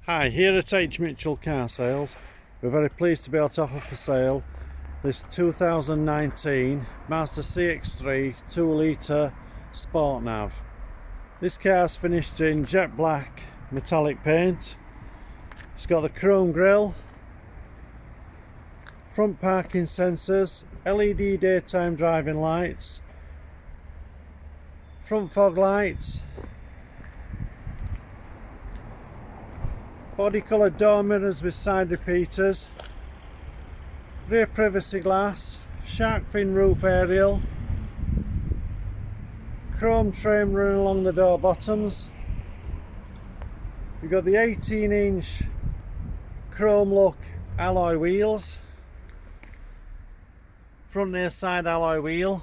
Hi, here at H. Mitchell Car Sales, we're very pleased to be able to offer for sale this 2019 Mazda CX-3 2-litre Sport NAV. This car's finished in jet black metallic paint. It's got the chrome grille, front parking sensors, LED daytime driving lights, front fog lights, body coloured door mirrors with side repeaters, rear privacy glass, shark fin roof aerial, chrome trim running along the door bottoms. You've got the 18-inch chrome look alloy wheels, front near side alloy wheel.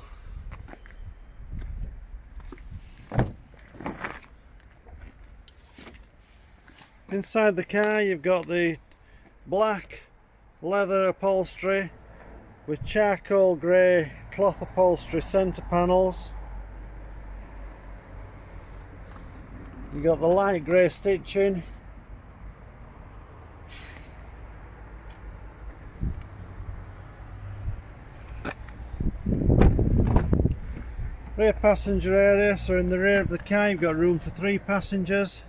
Inside the car you've got the black leather upholstery with charcoal grey cloth upholstery centre panels. You've got the light grey stitching. Rear passenger area, so in the rear of the car you've got room for 3 passengers.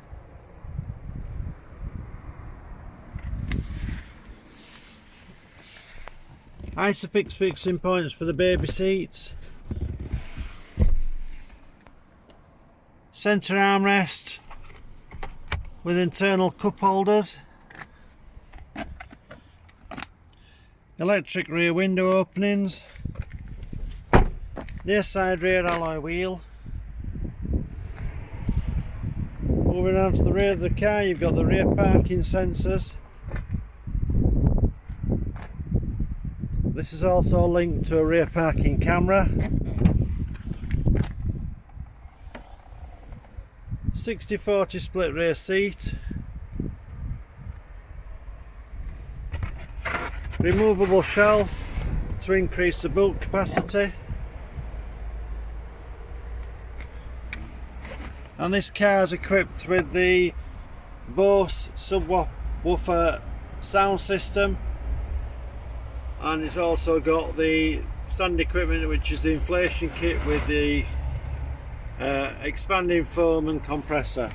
ISOFIX fixing points for the baby seats. Centre armrest with internal cup holders. Electric rear window openings. Near side rear alloy wheel. Moving on to the rear of the car, you've got the rear parking sensors. This is also linked to a rear parking camera. 60/40 split rear seat. Removable shelf to increase the boot capacity. And this car is equipped with the Bose subwoofer sound system. And it's also got the stand equipment, which is the inflation kit with the expanding foam and compressor.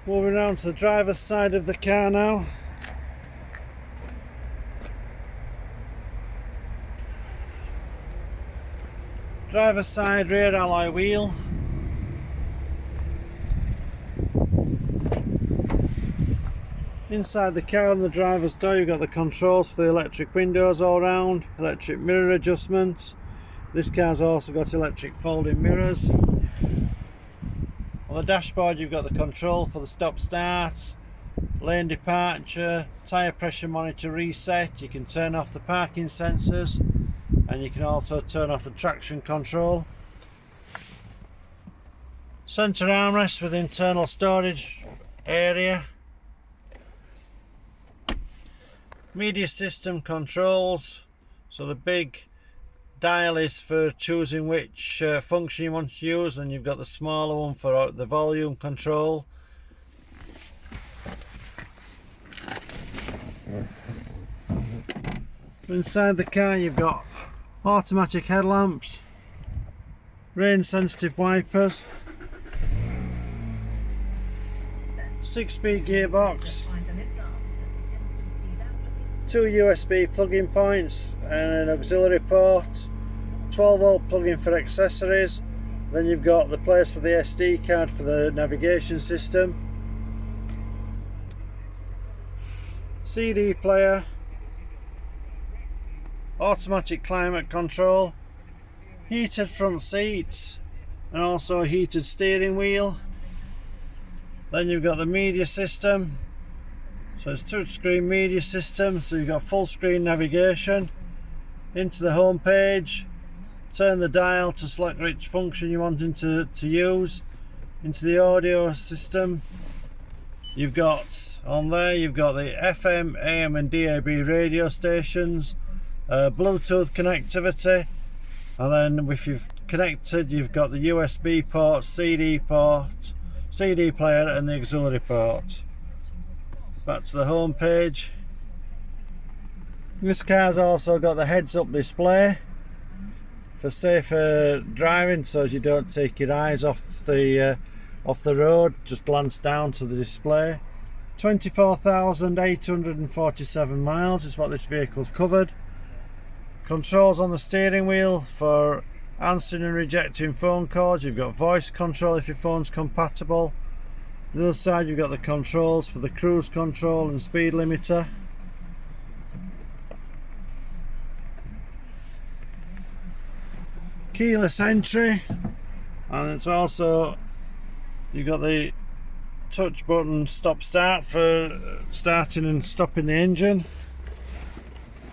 Moving on to the driver's side of the car now. Driver's side rear alloy wheel. Inside the car on the driver's door you've got the controls for the electric windows all round, electric mirror adjustments. This car's also got electric folding mirrors. On the dashboard you've got the control for the stop start, lane departure, tyre pressure monitor reset. You can turn off the parking sensors. And you can also turn off the traction control. Centre armrest with internal storage area. Media system controls. So the big dial is for choosing which function you want to use, and you've got the smaller one for the volume control. Inside the car you've got automatic headlamps, rain sensitive wipers, 6-speed gearbox, 2 USB plug-in points and an auxiliary port, 12-volt plug-in for accessories. Then you've got the place for the SD card for the navigation system, CD player, automatic climate control, heated front seats and also a heated steering wheel. Then you've got the media system, so it's touchscreen media system, so you've got full screen navigation. Into the home page, turn the dial to select which function you're wanting to use. Into the audio system you've got on there, you've got the FM, AM and DAB radio stations, Bluetooth connectivity, and then if you've connected, you've got the USB port, CD player, and the auxiliary port. Back to the home page. This car's also got the heads-up display for safer driving, so as you don't take your eyes off the road, just glance down to the display. 24,847 miles is what this vehicle's covered. Controls on the steering wheel for answering and rejecting phone calls. You've got voice control if your phone's compatible. On the other side you've got the controls for the cruise control and speed limiter. Keyless entry, and it's also, you've got the touch button stop start for starting and stopping the engine.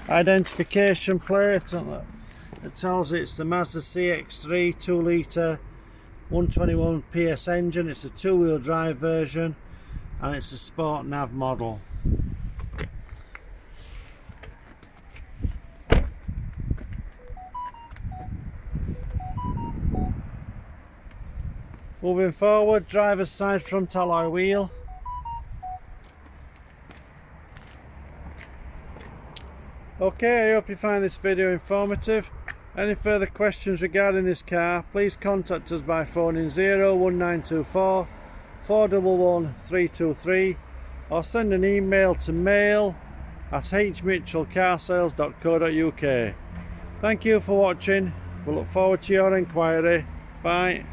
Identification plate, it tells it's the Mazda CX-3 2 litre 121 PS engine. It's a two-wheel drive version and it's a sport nav model. Moving forward, driver's side front alloy wheel. Okay, I hope you find this video informative. Any further questions regarding this car, please contact us by phoning 01924 411 323 or send an email to mail@hmitchellcarsales.co.uk. Thank you for watching. We look forward to your inquiry. Bye.